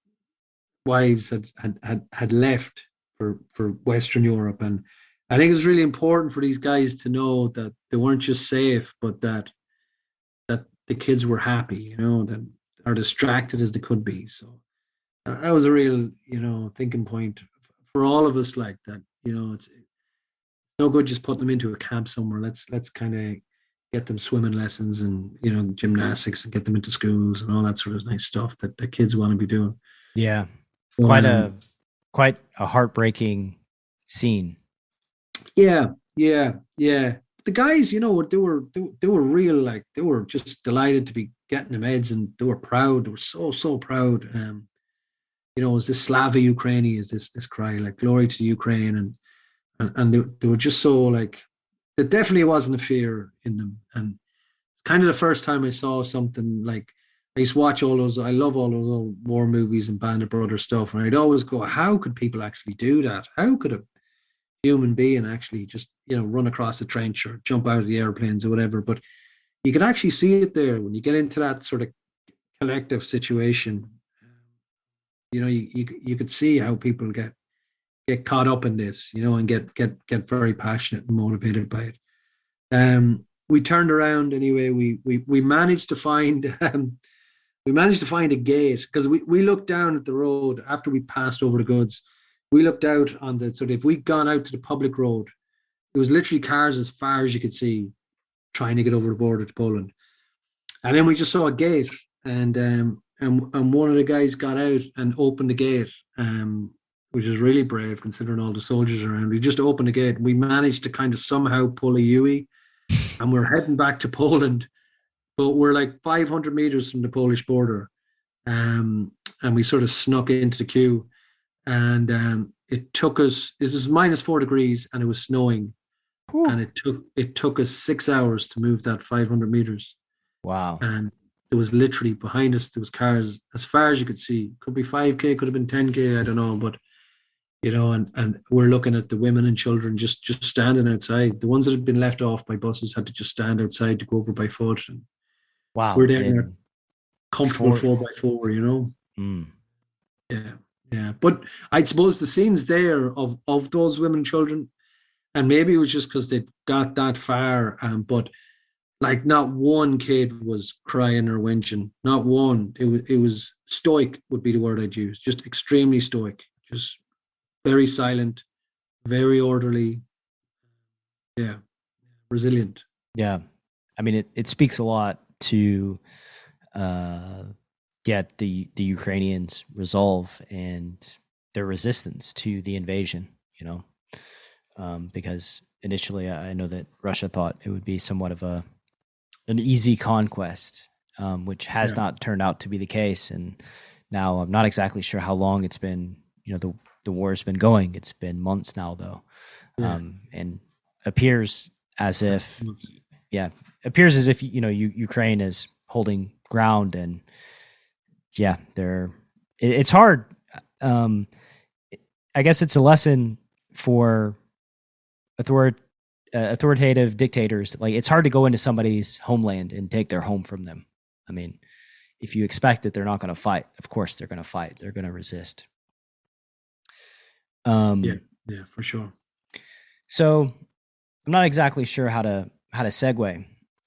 wives had left for Western Europe, and I think it's really important for these guys to know that they weren't just safe, but that the kids were happy, you know, that are distracted as they could be. So that was a real, you know, thinking point for all of us. Like that, you know, it's no good just putting them into a camp somewhere. Let's kind of get them swimming lessons and, you know, gymnastics, and get them into schools and all that sort of nice stuff that the kids want to be doing. Yeah. So, Quite a heartbreaking scene. yeah, yeah. The guys, you know, they were real, like they were just delighted to be getting the meds, and they were proud. They were so proud. You know, it was this Slava Ukraini, is this cry, like glory to Ukraine, and they were just so like, there definitely wasn't a fear in them. And kind of the first time I saw something like, I used to watch all those, I love all those old war movies and Band of Brothers stuff, and I'd always go, how could people actually do that? How could a human being actually just, you know, run across the trench or jump out of the airplanes or whatever? But you could actually see it there when you get into that sort of collective situation. You know, you could see how people get caught up in this, you know, and get very passionate and motivated by it. We turned around anyway. We managed to find we managed to find a gate, because we looked down at the road after we passed over the goods. We looked out on the, so if we'd gone out to the public road, it was literally cars as far as you could see trying to get over the border to Poland. And then we just saw a gate, and one of the guys got out and opened the gate, which is really brave considering all the soldiers around. We just opened the gate. We managed to kind of somehow pull a U-ey, and we're heading back to Poland, but we're like 500 meters from the Polish border, and we sort of snuck into the queue, and it took us. It was -4 degrees, and it was snowing, Whew. and it took us 6 hours to move that 500 meters. Wow. And it was literally behind us. There was cars as far as you could see. Could be 5K, could have been 10K. I don't know, but you know, and we're looking at the women and children just standing outside. The ones that had been left off by buses had to just stand outside to go over by foot. And Wow. we're there in And our comfortable for 4x4, you know. mm, Yeah, yeah. But I suppose the scenes there of those women and children, and maybe it was just because they got that far, but like not one kid was crying or whinging. Not one. It was stoic would be the word I'd use. Just extremely stoic. Just very silent, very orderly. Yeah, resilient. yeah. I mean, it speaks a lot to get the Ukrainians' resolve and their resistance to the invasion, you know, because initially I know that Russia thought it would be somewhat of an easy conquest, which has not turned out to be the case. And now I'm not exactly sure how long it's been, you know, the war's been going. It's been months now, though, and appears as if, you know, Ukraine is holding ground, and it's hard. I guess it's a lesson for authoritative dictators. Like, it's hard to go into somebody's homeland and take their home from them. I mean, if you expect that they're not going to fight, of course they're going to fight. They're going to resist. Yeah, for sure. So I'm not exactly sure how to segue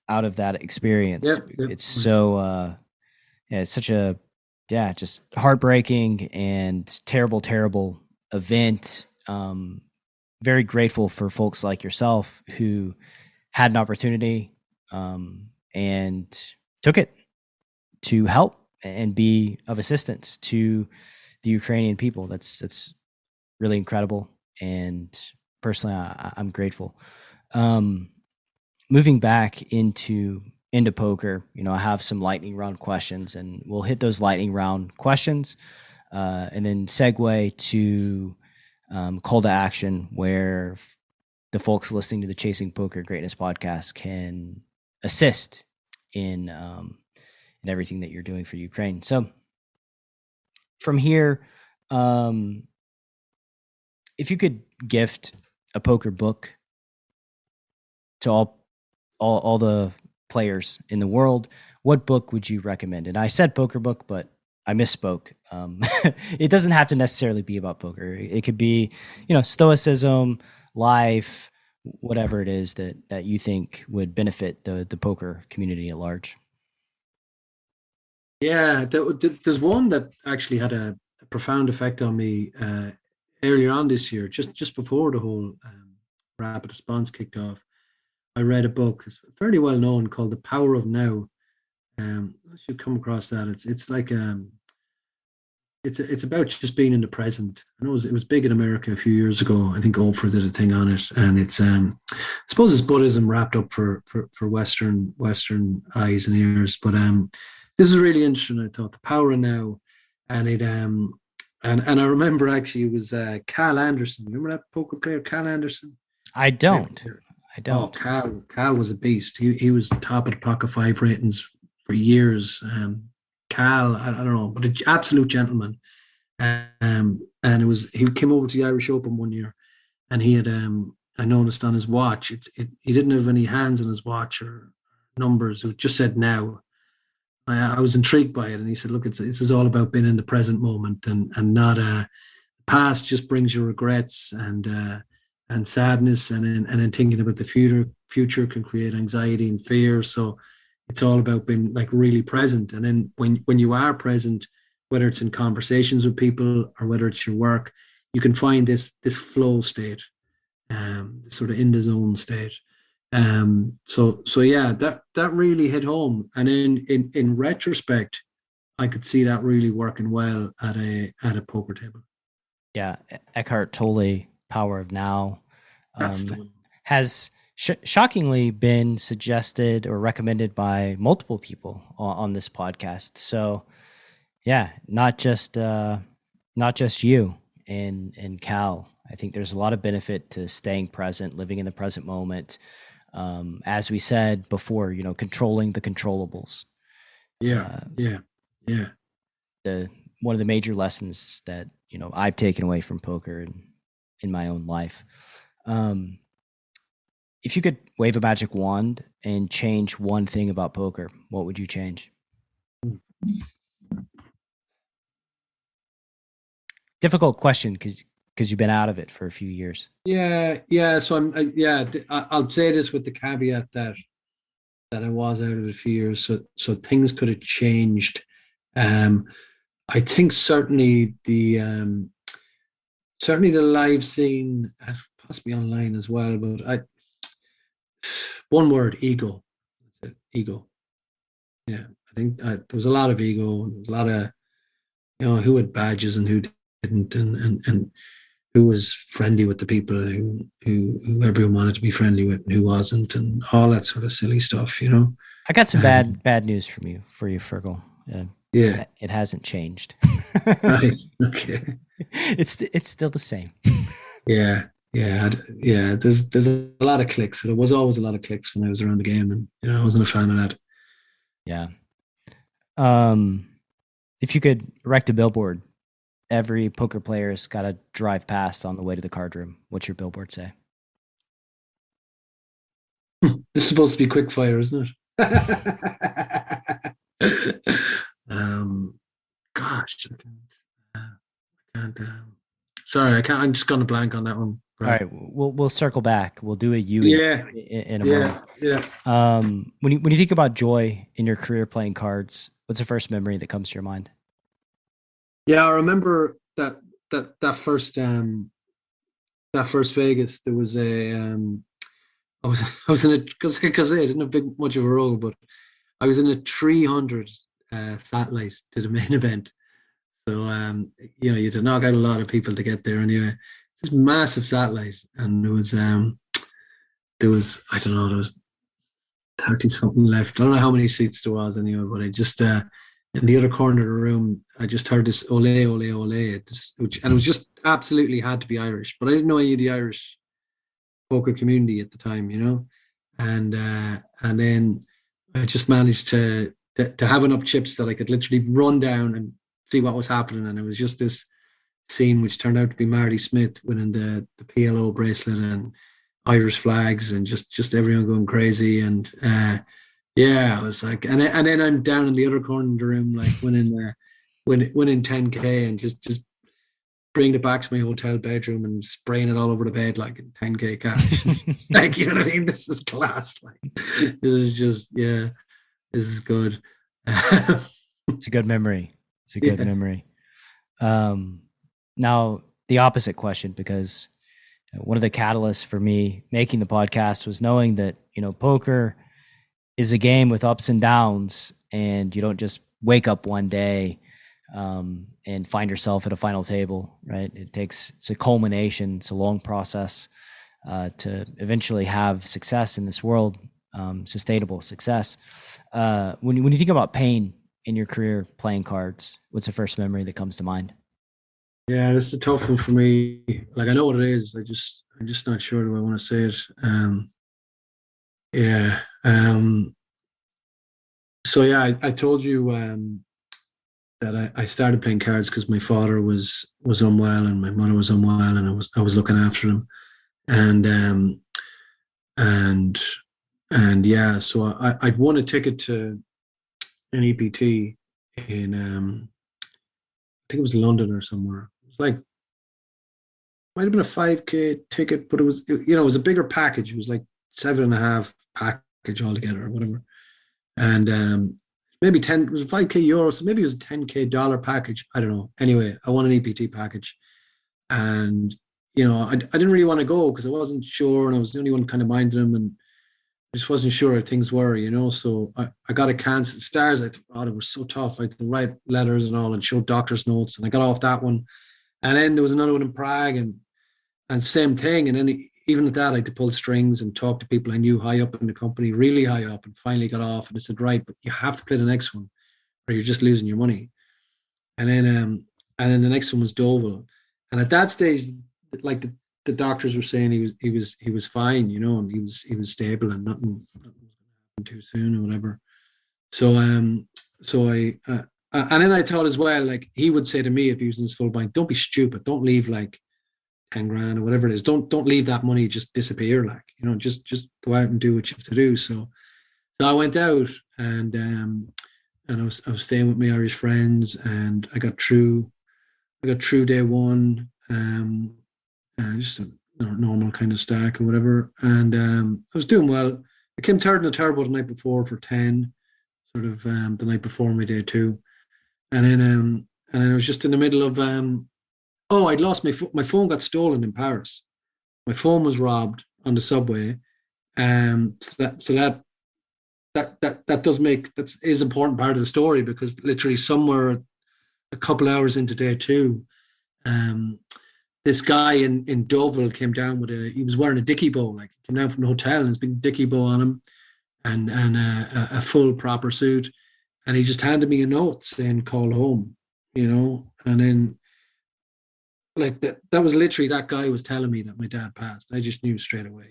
out of that experience. It's so it's such a just heartbreaking and terrible event. Very grateful for folks like yourself who had an opportunity and took it to help and be of assistance to the Ukrainian people. That's really incredible, and personally, I'm grateful. Moving back into poker, you know, I have some lightning round questions, and we'll hit those lightning round questions, and then segue to call to action where the folks listening to the Chasing Poker Greatness podcast can assist in everything that you're doing for Ukraine. So from here, if you could gift a poker book to all the players in the world, what book would you recommend? And I said poker book, but I misspoke. It doesn't have to necessarily be about poker. It could be, stoicism, life, whatever it is that you think would benefit the poker community at large. Yeah, there's one that actually had a profound effect on me earlier on this year, just before the whole rapid response kicked off. I read a book that's fairly well known called The Power of Now. You've come across that. It's like it's about just being in the present. I know it was big in America a few years ago. I think Oprah did a thing on it, and it's I suppose it's Buddhism wrapped up for Western eyes and ears. But this is really interesting. I thought The Power of Now, and it and I remember actually it was Cal Anderson. Remember that poker player, Cal Anderson? I don't. Oh, Cal was a beast. He was top of the pocket 5 ratings for years. Cal, I don't know, but an absolute gentleman. And he came over to the Irish Open one year, and he had I noticed on his watch, he didn't have any hands on his watch or numbers. It just said now. I was intrigued by it, and he said, "Look, this is all about being in the present moment, and not past just brings you regrets and sadness, and then thinking about the future can create anxiety and fear. So it's all about being like really present. And then when you are present, whether it's in conversations with people or whether it's your work, you can find this flow state, sort of in the zone state. So yeah, that really hit home. And in retrospect, I could see that really working well at a poker table. Yeah, Eckhart Tolle, Power of Now, has shockingly been suggested or recommended by multiple people on this podcast. So yeah, not just you and Cal. I think there's a lot of benefit to staying present, living in the present moment. As we said before, controlling the controllables. Yeah. One of the major lessons that I've taken away from poker and in my own life. If you could wave a magic wand and change one thing about poker, what would you change? Difficult question because you've been out of it for a few years. Yeah. So I'll say this with the caveat that I was out of it a few years. So things could have changed. I think certainly the live scene, possibly online as well. But one word: ego. Ego. Yeah, I think there was a lot of ego. There was a lot of who had badges and who didn't, and who was friendly with the people who everyone wanted to be friendly with and who wasn't, and all that sort of silly stuff. I got some bad news for you, Fergal. Yeah, it hasn't changed. Right. Okay. It's still the same. Yeah. There's a lot of clicks. There was always a lot of clicks when I was around the game, and I wasn't a fan of that. Yeah. If you could erect a billboard every poker player's got to drive past on the way to the card room, what's your billboard say? This is supposed to be quick fire, isn't it? Gosh, I can't. Sorry, I can't. I'm just going to blank on that one. Right. All right, we'll circle back. We'll do a U in a moment. Yeah. When you think about joy in your career playing cards, what's the first memory that comes to your mind? Yeah, I remember that first Vegas. There was a I was in a because I didn't have much of a role, but I was in a 300 satellite to the main event. So you had to knock out a lot of people to get there anyway. This massive satellite, and there was I don't know, there was 30 something left. I don't know how many seats there was anyway, but I just in the other corner of the room, I just heard this ole, ole, ole, and it was just absolutely had to be Irish. But I didn't know any of the Irish poker community at the time, and then I just managed to have enough chips that I could literally run down and see what was happening. And it was just this scene which turned out to be Marty Smith winning the PLO bracelet and Irish flags and just everyone going crazy. And yeah, I was like, and then I'm down in the other corner of the room, like winning 10K and just bringing it back to my hotel bedroom and spraying it all over the bed like in 10K cash. Like, you know what I mean? This is class. Like, this is just, yeah, this is good. It's a good memory. It's a good memory. Now, the opposite question, because one of the catalysts for me making the podcast was knowing that, poker is a game with ups and downs, and you don't just wake up one day and find yourself at a final table, right? It's a culmination. It's a long process to eventually have success in this world, sustainable success. When you think about pain in your career playing cards, what's the first memory that comes to mind? Yeah, this is a tough one for me. Like, I know what it is. I'm just not sure do I want to say it. Yeah. So yeah, I told you that I started playing cards because my father was unwell and my mother was unwell, and I was looking after him, and yeah, so I'd won a ticket to an EPT in I think it was London or somewhere. It was like, might have been a 5K ticket, but it was it was a bigger package. It was like 7.5 package altogether or whatever, and maybe 10, it was 5K euros, so maybe it was a $10K package. I don't know. Anyway, I won an EPT package. And, I didn't really want to go because I wasn't sure, and I was the only one kind of minding them, and I just wasn't sure how things were, So I got a cancel. Stars, I thought it was so tough. I had to write letters and all and show doctor's notes, and I got off that one. And then there was another one in Prague, and same thing. And then even at that, I had to pull strings and talk to people I knew high up in the company, really high up, and finally got off. And I said, right, but you have to play the next one, or you're just losing your money. And then the next one was Deauville. And at that stage, like the doctors were saying he was fine, and he was stable and nothing was going to happen too soon or whatever. So I and then I thought as well, like he would say to me if he was in his full bind, don't be stupid, don't leave like 10 grand or whatever it is. Don't leave that money just disappear, like, just go out and do what you have to do. So I went out and I was staying with my Irish friends, and I got through day one, just a normal kind of stack or whatever, and I was doing well. I came third in the turbo the night before for 10, sort of the night before my day two, and then I was just in the middle of I'd lost my phone got stolen in Paris. My phone was robbed on the subway. So that does make that is an important part of the story, because literally somewhere a couple hours into day two, this guy in Deauville came down with he was wearing a dicky bow, like came down from the hotel and his big dicky bow on him, and a full proper suit, and he just handed me a note saying call home, and then like that was literally, that guy was telling me that my dad passed. I just knew straight away,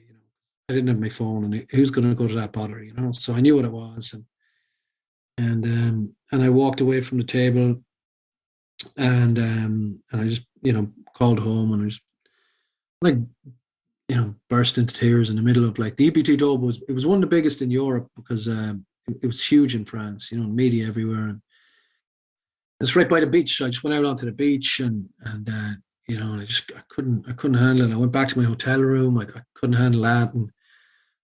I didn't have my phone, and who's going to go to that bother, So I knew what it was, and I walked away from the table, and I just called home, and I just like burst into tears in the middle of like the EPT Dub it was one of the biggest in Europe, because it was huge in France, media everywhere, and it's right by the beach. So I just went out onto the beach, and I couldn't handle it. I went back to my hotel room. I couldn't handle that, and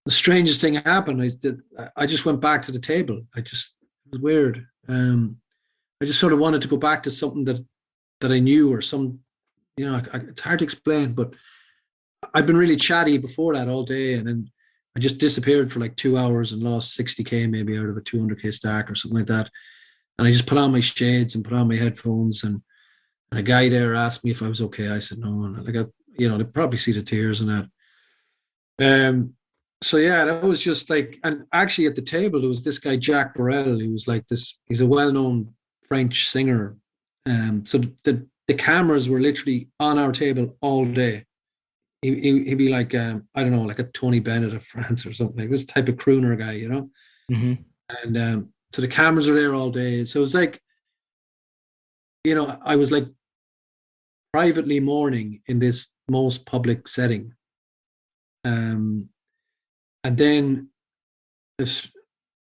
the strangest thing happened. I just went back to the table. It was weird. I just sort of wanted to go back to something that I knew, or some, it's hard to explain, but I'd been really chatty before that all day, and then I just disappeared for like 2 hours and lost 60K maybe out of a 200K stack or something like that. And I just put on my shades and put on my headphones, and a guy there asked me if I was okay. I said no, and they probably see the tears and that. So yeah, that was just like, and actually at the table there was this guy Jack Burrell, who was like this. He's a well-known French singer. So the cameras were literally on our table all day. He'd be like, I don't know, like a Tony Bennett of France or something, like this type of crooner guy, you know? Mm-hmm. And so the cameras are there all day. So it's like, you know, I was like privately mourning in this most public setting. And then this,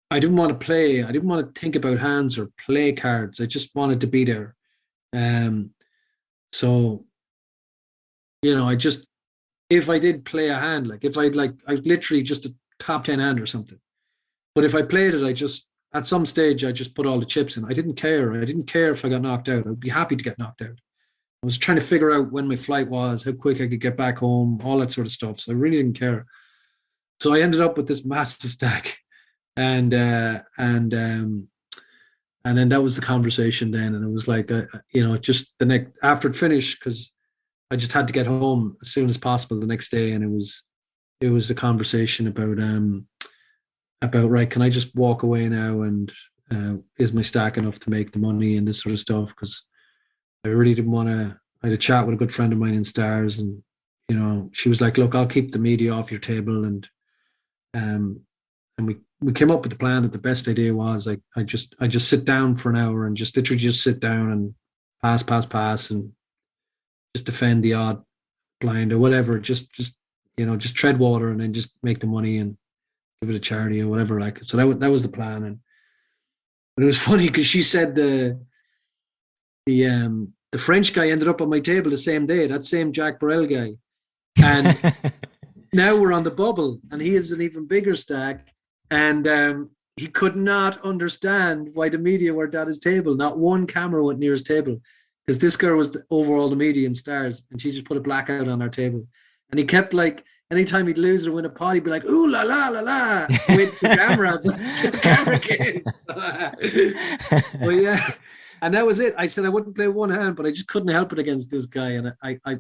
I didn't want to play. I didn't want to think about hands or play cards. I just wanted to be there. Um, so, you know, if I did play a hand, like if I was literally just a top 10 hand or something. But if I played it, at some stage, I just put all the chips in. I didn't care. I didn't care if I got knocked out. I'd be happy to get knocked out. I was trying to figure out when my flight was, how quick I could get back home, all that sort of stuff. So I really didn't care. So I ended up with this massive stack, and then that was the conversation. Then, and it was like, you know, just the next after it finished, because I just had to get home as soon as possible the next day, and it was the conversation about right, can I just walk away now, and is my stack enough to make the money and this sort of stuff? Because I really didn't want to. I had a chat with a good friend of mine in Stars, and you know, she was like, "Look, I'll keep the media off your table," and we came up with the plan that the best idea was like I just sit down for an hour and just literally just sit down and pass, and just defend the odd blind or whatever. Just you know, just tread water and then just make the money and give it a charity or whatever. Like, so that was the plan. And but it was funny because she said the French guy ended up on my table the same day, that same Jack Burrell guy. And now we're on the bubble, and he is an even bigger stack. And he could not understand why the media weren't at his table. Not one camera went near his table, because this girl was over all the media and Stars, and she just put a blackout on our table. And he kept like, anytime he'd lose or win a pot, he'd be like, "Ooh la la la la," with the camera, but the camera came. Well, yeah. And that was it. I said I wouldn't play one hand, but I just couldn't help it against this guy. And I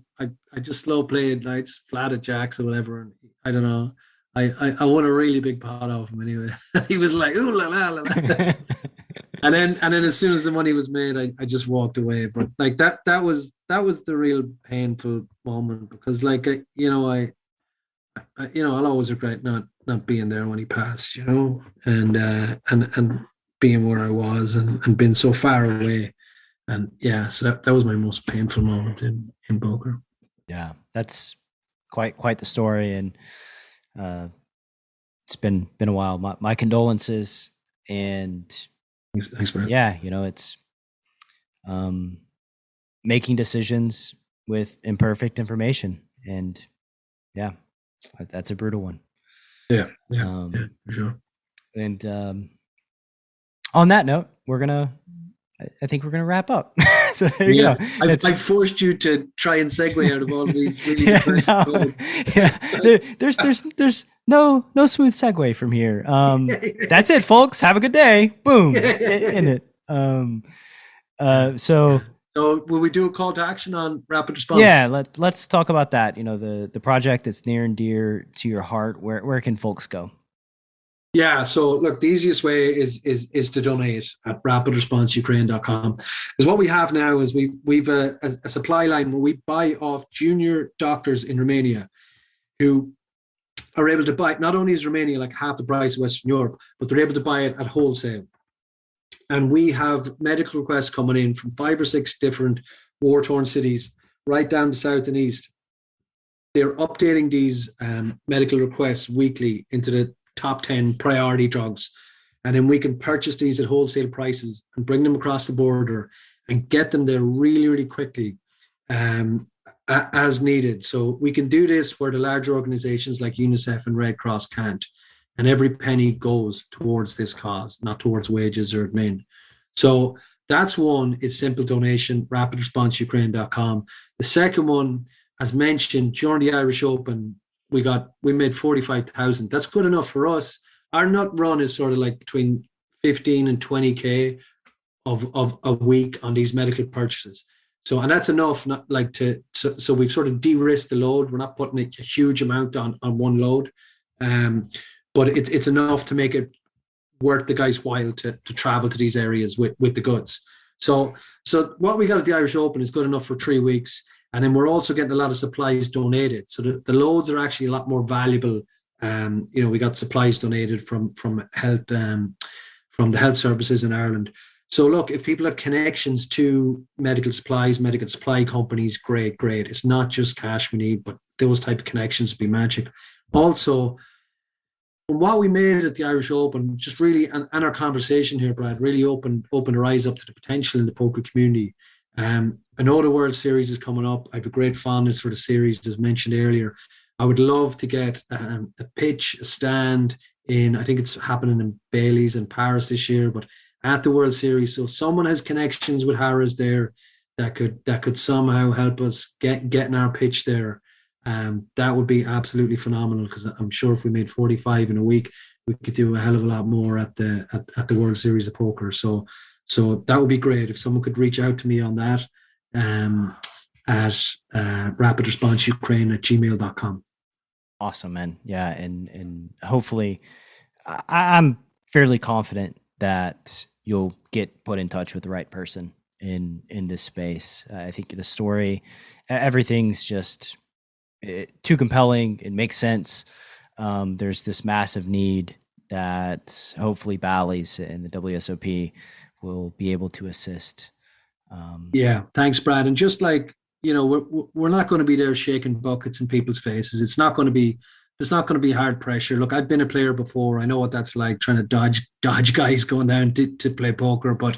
just slow played. I just flatted jacks or whatever. And I don't know. I won a really big pot off him anyway. He was like, "Ooh la la la la." And then as soon as the money was made, I just walked away. But like that was the real painful moment, because like you know, I you know, I'll always regret not being there when he passed, you know, and being where I was and being so far away. And yeah, so that was my most painful moment in poker. Yeah, that's quite the story, and it's been a while. My condolences, and Thanks, Brad. yeah, you know, it's making decisions with imperfect information, and yeah, that's a brutal one. Yeah, for sure. And on that note, I think we're gonna wrap up. So there you go. I forced you to try and segue out of all these really there's no smooth segue from here. That's it, folks. Have a good day. Boom. In it. So will we do a call to action on rapid response? Yeah, let's talk about that. You know, the project that's near and dear to your heart. Where can folks go? Yeah, so look, the easiest way is to donate at rapidresponseukraine.com. Because what we have now is we've a supply line where we buy off junior doctors in Romania who are able to buy. Not only is Romania like half the price of Western Europe, but they're able to buy it at wholesale. And we have medical requests coming in from 5 or 6 different war-torn cities, right down to south and east. They're updating these medical requests weekly into the top 10 priority drugs. And then we can purchase these at wholesale prices and bring them across the border and get them there really, really quickly as needed. So we can do this where the larger organizations like UNICEF and Red Cross can't. And every penny goes towards this cause, not towards wages or admin. So that's one, is simple donation, rapidresponseukraine.com. The second one, as mentioned, during the Irish Open, we made 45,000. That's good enough for us. Our nut run is sort of like between 15 and 20K of a week on these medical purchases. So, and that's enough, not like so we've sort of de-risked the load. We're not putting a huge amount on one load. But it's enough to make it worth the guy's while to travel to these areas with the goods. So what we got at the Irish Open is good enough for 3 weeks. And then we're also getting a lot of supplies donated. So the loads are actually a lot more valuable. We got supplies donated from health, from the health services in Ireland. So look, if people have connections to medical supply companies, great. It's not just cash we need, but those type of connections would be magic. Also, from what we made at the Irish Open, just really, and our conversation here, Brad, really opened our eyes up to the potential in the poker community. I know the World Series is coming up. I have a great fondness for the series, as mentioned earlier. I would love to get a pitch, a stand in, I think it's happening in Bailey's in Paris this year, but at the World Series. So if someone has connections with Harrah's there that could somehow help us getting our pitch there, that would be absolutely phenomenal, because I'm sure if we made 45 in a week, we could do a hell of a lot more at the World Series of Poker. So that would be great if someone could reach out to me on that at rapidresponseukraine@gmail.com. Awesome, man. Yeah, and hopefully, I'm fairly confident that you'll get put in touch with the right person in this space. I think the story, everything's just too compelling. It makes sense. There's this massive need that hopefully Bally's and the WSOP will be able to assist. Yeah, thanks, Brad. And just like, we're not going to be there shaking buckets in people's faces. It's not going to be hard pressure. Look, I've been a player before. I know what that's like, trying to dodge guys going down to play poker. But,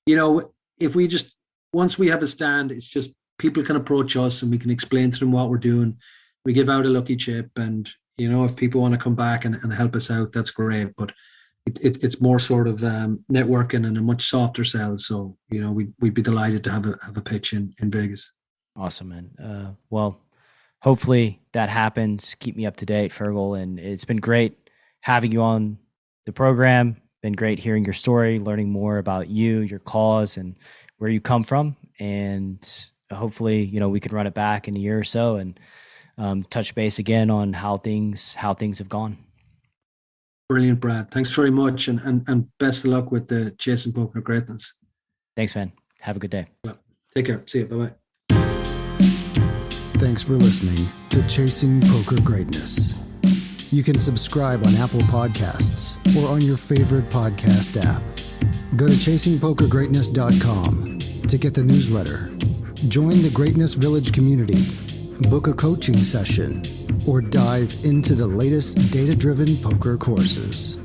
if we just, once we have a stand, it's just people can approach us and we can explain to them what we're doing. We give out a lucky chip, and, if people want to come back and help us out, that's great. But it's more sort of networking and a much softer sell. So, we'd be delighted to have a pitch in Vegas. Awesome, man. Well, hopefully that happens. Keep me up to date, Fergal. And it's been great having you on the program. Been great hearing your story, learning more about you, your cause, and where you come from. And hopefully, we can run it back in a year or so and touch base again on how things have gone. Brilliant, Brad. Thanks very much. And best of luck with the Chasing Poker Greatness. Thanks, man. Have a good day. Take care. See you. Bye-bye. Thanks for listening to Chasing Poker Greatness. You can subscribe on Apple Podcasts or on your favorite podcast app. Go to chasingpokergreatness.com to get the newsletter, join the Greatness Village community, book a coaching session, or dive into the latest data-driven poker courses.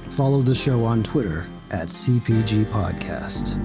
Follow the show on Twitter @CPG Podcast.